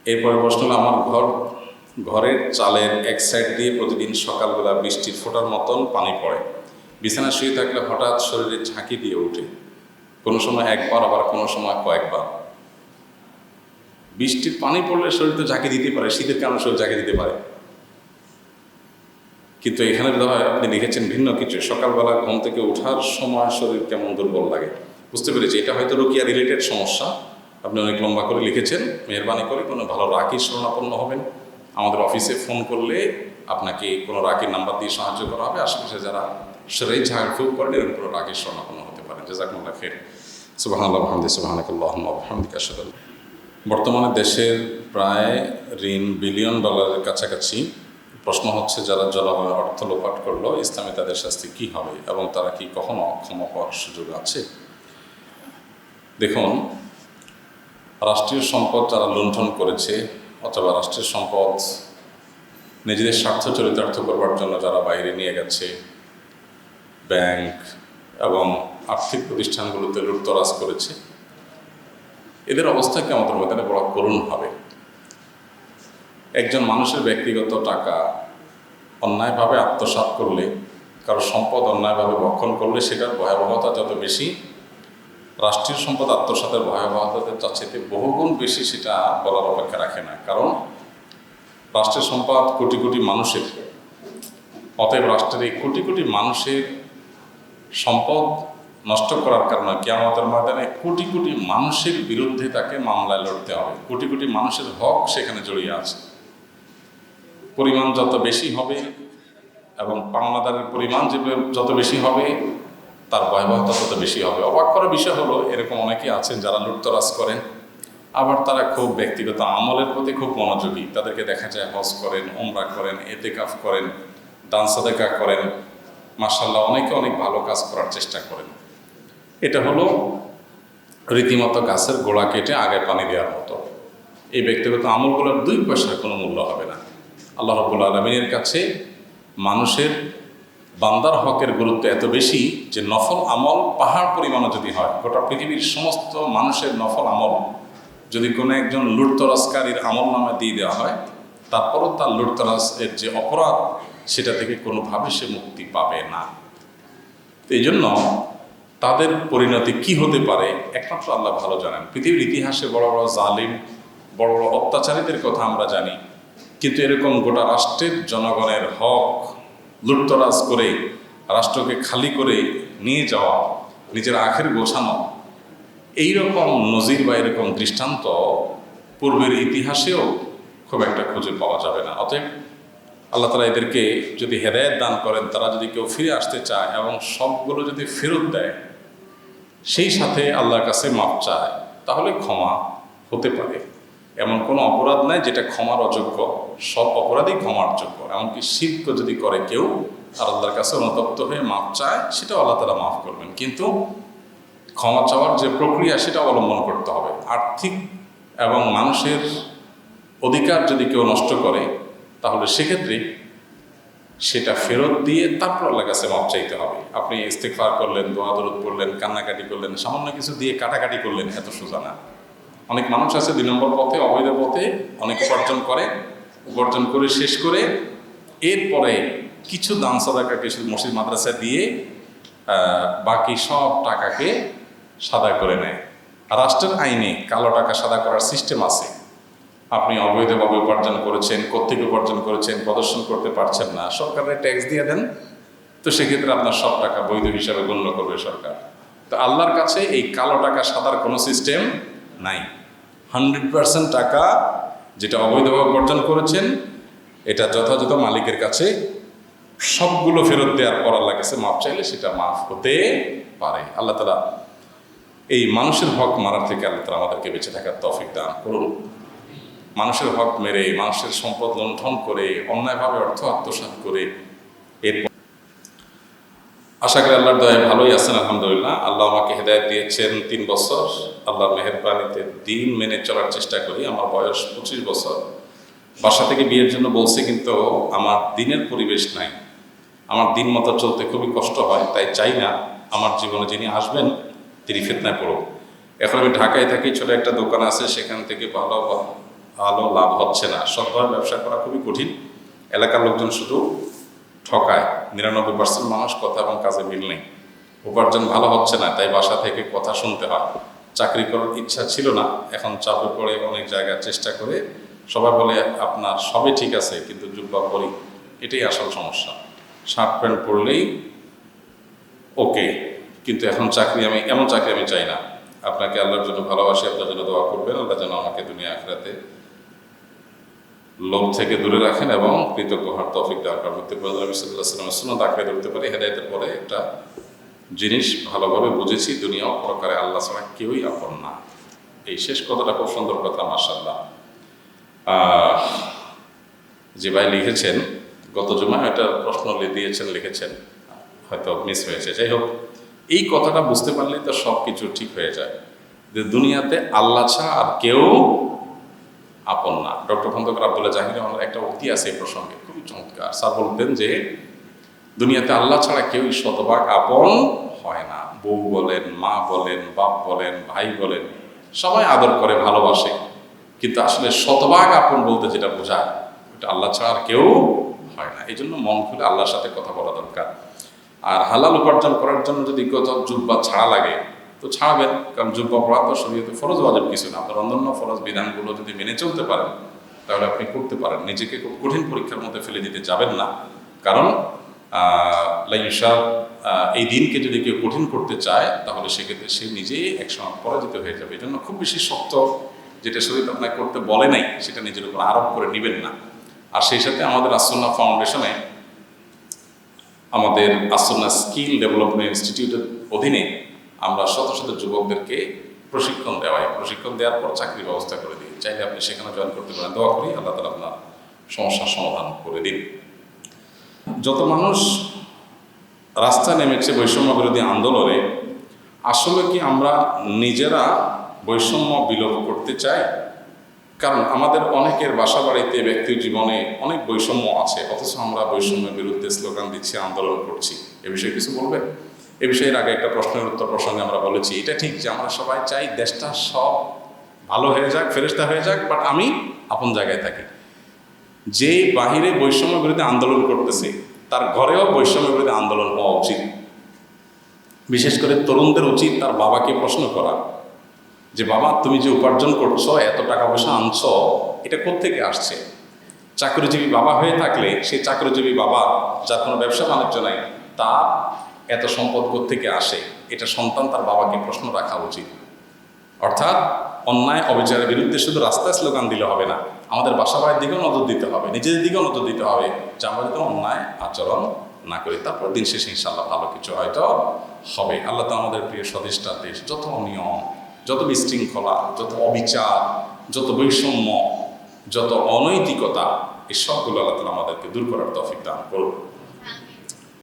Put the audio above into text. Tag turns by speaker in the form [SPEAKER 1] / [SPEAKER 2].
[SPEAKER 1] এরপরে প্রশ্ন হলো, আমার ঘরের চালের এক সাইড দিয়ে প্রতিদিন সকালবেলা বৃষ্টির ফোঁটার মতন পানি পড়ে। বিছানায় শুয়ে থাকলে হঠাৎ শরীরে ঝাঁকি দিয়ে ওঠে, কোনো সময় একবার, আবার কোনো সময় কয়েকবার। বৃষ্টির পানি পড়লে শরীর তো ঝাঁকি দিতে পারে, শীতের কারণে শরীর ঝাঁকি দিতে পারে, কিন্তু এখানে আপনি লিখেছেন ভিন্ন কিছু। সকালবেলা ঘুম থেকে ওঠার সময় শরীর কেমন দুর্বল লাগে। বুঝতে পেরেছি, এটা হয়তো রুকিয়া রিলেটেড সমস্যা। আপনি অনেক লম্বা করে লিখেছেন। মেহরবানি করে কোনো ভালো রাকির শরণাপন্ন হবেন। আমাদের অফিসে ফোন করলে আপনাকে কোনো রাকির নাম্বার দিয়ে সাহায্য করা হবে। আশেপাশে যারা শরীর ঝাড়ফুঁক করেন এরকম কোনো রাকির শরণাপন্ন হতে পারেন। জাযাকুমুল্লাহ খাইর। সুবহানাল্লাহ ওয়া বিহামদিহি, সুবহানাকাল্লাহুম্মা ওয়া বিহামদিকা, আশহাদু আল্লা ইলাহা ইল্লা আনতা। বর্তমানে দেশের প্রায় ঋণ বিলিয়ন ডলারের কাছাকাছি। প্রশ্ন হচ্ছে, যারা জনগণের অর্থ লোপাট করলো, ইসলামে তাদের শাস্তি কী হবে এবং তারা কি কখনো ক্ষমা পাওয়ার সুযোগ আছে? দেখুন, রাষ্ট্রীয় সম্পদ যারা লুণ্ঠন করেছে অথবা রাষ্ট্রীয় সম্পদ নিজেদের স্বার্থ চরিতার্থ করবার জন্য যারা বাইরে নিয়ে গেছে, ব্যাংক এবং আর্থিক প্রতিষ্ঠানগুলোতে লুটতরাজ করেছে, এদের অবস্থা কি আমাদের মধ্যে বড় করুণ হবে। একজন মানুষের ব্যক্তিগত টাকা অন্যায়ভাবে আত্মসাৎ করলে, কারো সম্পদ অন্যায়ভাবে ভক্ষণ করলে সেটার ভয়াবহতা যত বেশি, রাষ্ট্রীয় সম্পদ আত্মসাতের ভয়াবহতাদের চাইতে বহুগুণ বেশি, সেটা বলার অপেক্ষা রাখে না। কারণ রাষ্ট্রের সম্পদ কোটি কোটি মানুষের, অতএব রাষ্ট্রের এই কোটি কোটি মানুষের সম্পদ নষ্ট করার কারণে কিয়ামতের ময়দানে কোটি কোটি মানুষের বিরুদ্ধে তাকে মামলায় লড়তে হবে। কোটি কোটি মানুষের হক সেখানে জড়িয়ে আছে। পরিমাণ যত বেশি হবে এবং পাওনাদারের পরিমাণ যত বেশি হবে, তার ভয়াবহতা তত বেশি হবে। অবাক করার বিষয় হলো, এরকম অনেকেই আছেন যারা লুটতরাজ করেন, আবার তারা খুব ব্যক্তিগত আমলের প্রতি খুব মনোযোগী। তাদেরকে দেখা যায় হজ করেন, উমরা করেন, এতেকাফ করেন, দান সাদেকা করেন, মাশাআল্লাহ অনেকে অনেক ভালো কাজ করার চেষ্টা করেন। এটা হলো রীতিমতো গাছের গোড়া কেটে আগে পানি দেওয়ার মতো। এই ব্যক্তিগত আমলগুলোর 2 পয়সার কোনো মূল্য হবে না। আল্লাহ রাব্বুল আলামিনের কাছে মানুষের বান্দার হকের গুরুত্ব এত বেশি যে নফল আমল পাহাড় পরিমাণও যদি হয়, গোটা পৃথিবীর সমস্ত মানুষের নফল আমল যদি কোনো একজন লুটতরাজকারীর আমল নামে দিয়ে দেওয়া হয়, তারপরও তার লুটতরাজের যে অপরাধ, সেটা থেকে কোনোভাবে সে মুক্তি পাবে না। এই জন্য তাদের পরিণতি কি হতে পারে একমাত্র আল্লাহ ভালো জানেন। পৃথিবীর ইতিহাসে বড় বড় জালিম, বড় বড় অত্যাচারীদের কথা আমরা জানি, কিন্তু এরকম গোটা রাষ্ট্রের জনগণের হক লুটতরাজ করে রাষ্ট্রকে খালি করে নিয়ে যাওয়া, নিজের আখের গোছানো, এইরকম নজির বা এরকম দৃষ্টান্ত পূর্বের ইতিহাসেও খুব একটা খুঁজে পাওয়া যাবে না। অতএব আল্লাহ তাআলা এদেরকে যদি হেদায়েত দান করেন, তারা যদি কেউ ফিরে আসতে চায় এবং সবগুলো যদি ফেরত দেয়, সেই সাথে আল্লাহর কাছে মাপ চায়, তাহলে ক্ষমা হতে পারে। এমন কোনো অপরাধ নাই যেটা ক্ষমার অযোগ্য। সব অপরাধই ক্ষমার যোগ্য। এমনকি শিরক যদি করে কেউ আর আল্লাহর কাছে অনুতপ্ত হয়ে মাপ চায়, সেটাও আল্লাহ তাআলা মাফ করবেন। কিন্তু ক্ষমা চাওয়ার যে প্রক্রিয়া, সেটা অবলম্বন করতে হবে। আর্থিক এবং মানুষের অধিকার যদি কেউ নষ্ট করে, তাহলে সেক্ষেত্রে সেটা ফেরত দিয়ে তারপর আল্লাহর কাছে মাপ চাইতে হবে। আপনি ইস্তেগফার করলেন, দোয়া দরুদ পড়লেন, কান্নাকাটি করলেন, সামান্য কিছু দিয়ে কাটাকাটি করলেন, এত সোজা না। অনেক মানুষ আছে 2 নম্বর পথে, অবৈধ পথে অনেক উপার্জন করে শেষ করে এরপরে কিছু দান সাদাকা, কিছু মসজিদ মাদ্রাসা দিয়ে বাকি সব টাকাকে সাদা করে নেয়। রাষ্ট্রের আইনে কালো টাকা সাদা করার সিস্টেম আছে। আপনি অবৈধভাবে উপার্জন করেছেন, কোত্থেকে উপার্জন করেছেন প্রদর্শন করতে পারছেন না, সরকারের ট্যাক্স দিয়ে দেন, তো সেক্ষেত্রে আপনার সব টাকা বৈধ হিসাবে গণ্য করবে সরকার। তো আল্লাহর কাছে এই কালো টাকা সাদার কোনো সিস্টেম নাই। 100% টাকা যেটা অবৈধভাবে উপার্জন করেছেন, এটা যথাযথ মালিকের কাছে সবগুলো ফেরত দেওয়ার পর আল্লাহর কাছে মাপ চাইলে সেটা মাফ হতে পারে। আল্লাহ তাআলা এই মানুষের হক মারার থেকে আল্লাহ তাআলা আমাদেরকে বেঁচে থাকার তৌফিক দান করুন। মানুষের হক মেরে, মানুষের সম্পদ লুণ্ঠন করে, অন্যায়ভাবে অর্থ আত্মসাৎ করে, এরপর আশা করি আল্লাহর দয়ায় ভালোই আছেন আলহামদুলিল্লাহ। আল্লাহ আমাকে হেদায়েত দিয়েছেন 3 বছর। আল্লাহর মেহেরবানিতে দিন মেনে চলার চেষ্টা করি। আমার বয়স 25 বছর। বাসা থেকে বিয়ের জন্য বলছে, কিন্তু আমার দিনের পরিবেশ নাই। আমার দিন মতো চলতে খুবই কষ্ট হয়, তাই চাই না আমার জীবনে যিনি আসবেন তিনি ফিতনায় পড়ুক। এখন আমি ঢাকায় থাকি, ছোট একটা দোকান আছে, সেখান থেকে ভালো ভালো লাভ হচ্ছে না, সৎভাবে ব্যবসা করা খুবই কঠিন। এলাকার লোকজন শুধু ঠকায়, 99% মানুষ কথা এবং কাজে মিল নেই। উপার্জন ভালো হচ্ছে না, তাই বাসা থেকে কথা শুনতে হয়। চাকরি করার ইচ্ছা ছিল না, এখন চাপে পড়ে অনেক জায়গায় চেষ্টা করে সবাই বলে আপনার সবই ঠিক আছে কিন্তু জুব্বা পরি, এটাই আসল সমস্যা। শার্ট প্যান্ট পরলেই ওকে, কিন্তু এখন এমন চাকরি আমি চাই না। আপনাকে আল্লাহর জন্য ভালোবাসি, আপনার জন্য দোয়া করবেন, আল্লাহ যেন আমাকে দুনিয়া আখিরাতে লোভ থেকে দূরে রাখেন এবং কৃতজ্ঞ হওয়ার তৌফিক দান করেন। নবী সাল্লাল্লাহু আলাইহি ওয়াসাল্লামের সুন্নাত আঁকড়ে ধরতে পারি। হেদায়েতের পরে একটা জিনিস ভালোভাবে বুঝেছি, দুনিয়া ও পরকালে আল্লাহ ছাড়া কেউই আপন না। এই শেষ কথাটা খুব সুন্দর কথা, মাশাআল্লাহ। যে ভাই লিখেছেন গত জুমায় একটা প্রশ্ন দিয়েছেন, লিখেছেন, হয়তো মিস হয়েছে। যাই হোক, এই কথাটা বুঝতে পারলেই তো সব কিছু ঠিক হয়ে যায়, যে দুনিয়াতে আল্লাহ ছাড়া আর কেউ আপন না। ডক্টর খন্দকার আব্দুল্লাহ জাহির আমার একটা উক্তি আছে এই প্রসঙ্গে, খুবই চমৎকার। স্যার বলতেন যে দুনিয়াতে আল্লাহ ছাড়া কেউই শতভাগ আপন হয় না। বউ বলেন, মা বলেন, বাপ বলেন, ভাই বলেন, সবাই আদর করে, ভালোবাসে, কিন্তু আসলে শতভাগ আপন বলতে যেটা বোঝায় ওটা আল্লাহ ছাড়া আর কেউ হয় না। এই জন্য মন খুলে আল্লাহর সাথে কথা বলা দরকার। আর হালাল উপার্জন করার জন্য যদি কোথাও জুব্বা ছাড়া লাগে তো ছাড়বেন, কারণ জুব্বা পড়া তো শরীয়তে ফরজ ওয়াজিব কিছু না। আপনার অন্যান্য ফরজ বিধানগুলো যদি মেনে চলতে পারেন তাহলে আপনি করতে পারেন। নিজেকে খুব কঠিন পরীক্ষার মধ্যে ফেলে দিতে যাবেন না, কারণ এই দিনকে যদি কেউ কঠিন করতে চায় তাহলে সেক্ষেত্রে সে নিজেই একসময় পরাজিত হয়ে যাবে। এই জন্য খুব বেশি শক্ত যেটা শরীর আপনাকে করতে বলে নাই সেটা নিজের উপর আরোপ করে নেবেন না। আর সেই সাথে আমাদের আসুন্নাহ ফাউন্ডেশনে, আমাদের আসুন্নাহ স্কিল ডেভেলপমেন্ট ইনস্টিটিউটের অধীনে আমরা শত শত যুবকদেরকে প্রশিক্ষণ দেওয়ার পর চাকরির ব্যবস্থা করে দিই। চাইলে আপনি সেখানে জয়েন করতে পারেন। দোয়া করি আল্লাহ তাআলা আপনার সমস্যার সমাধান করে দিন। যত মানুষ রাস্তায় নেমেছে বৈষম্য বিরোধী আন্দোলনে, আসলে কি আমরা নিজেরা বৈষম্য বিলোপ করতে চাই? কারণ আমাদের অনেকের বাসা বাড়িতে, ব্যক্তি জীবনে অনেক বৈষম্য আছে, অথচ আমরা বৈষম্যের বিরুদ্ধে স্লোগান দিচ্ছি, আন্দোলন করছি। এ বিষয়ে কিছু বলবেন? এ বিষয়ের আগে একটা প্রশ্নের উত্তর প্রসঙ্গে আমরা বলেছি, এটা ঠিক যে আমরা সবাই চাই দেশটা সব ভালো হয়ে যাক, ফেরেশতা হয়ে যাক, বাট আমি আপন জায়গায় থাকি। যে বাহিরে বৈষম্য বিরোধী আন্দোলন করতেছে তার ঘরেও বৈষম্য বিরোধী আন্দোলন হওয়া উচিত। বিশেষ করে তরুণদের উচিত তার বাবাকে প্রশ্ন করা যে বাবা, তুমি যে উপার্জন করছো, এত টাকা পয়সা আনছো, এটা কোত্থেকে আসছে? চাকরিজীবী বাবা হয়ে থাকলে সেই চাকরিজীবী বাবা যার কোনো ব্যবসা বাণিজ্য নাই, তার এত সম্পদ কোত্থেকে আসে, এটা সন্তান তার বাবাকে প্রশ্ন রাখা উচিত। অর্থাৎ অন্যায় অবিচারের বিরুদ্ধে শুধু রাস্তায় স্লোগান দিলে হবে না, আমাদের বাসা বাড়ির দিকেও নজর দিতে হবে, নিজেদের দিকেও নজর দিতে হবে যে আমরা যাতে অন্যায় আচরণ না করি। তারপর দিন শেষে ইনশাআল্লাহ ভালো কিছু হয়তো হবে। আল্লাহ তো আমাদের প্রিয় স্বদেশটা দেশ, যত অনিয়ম, যত বিশৃঙ্খলা, যত অবিচার, যত বৈষম্য, যত অনৈতিকতা, এই সবগুলো আল্লাহ তাআলা আমাদেরকে দূর করার তৌফিক দান করুন।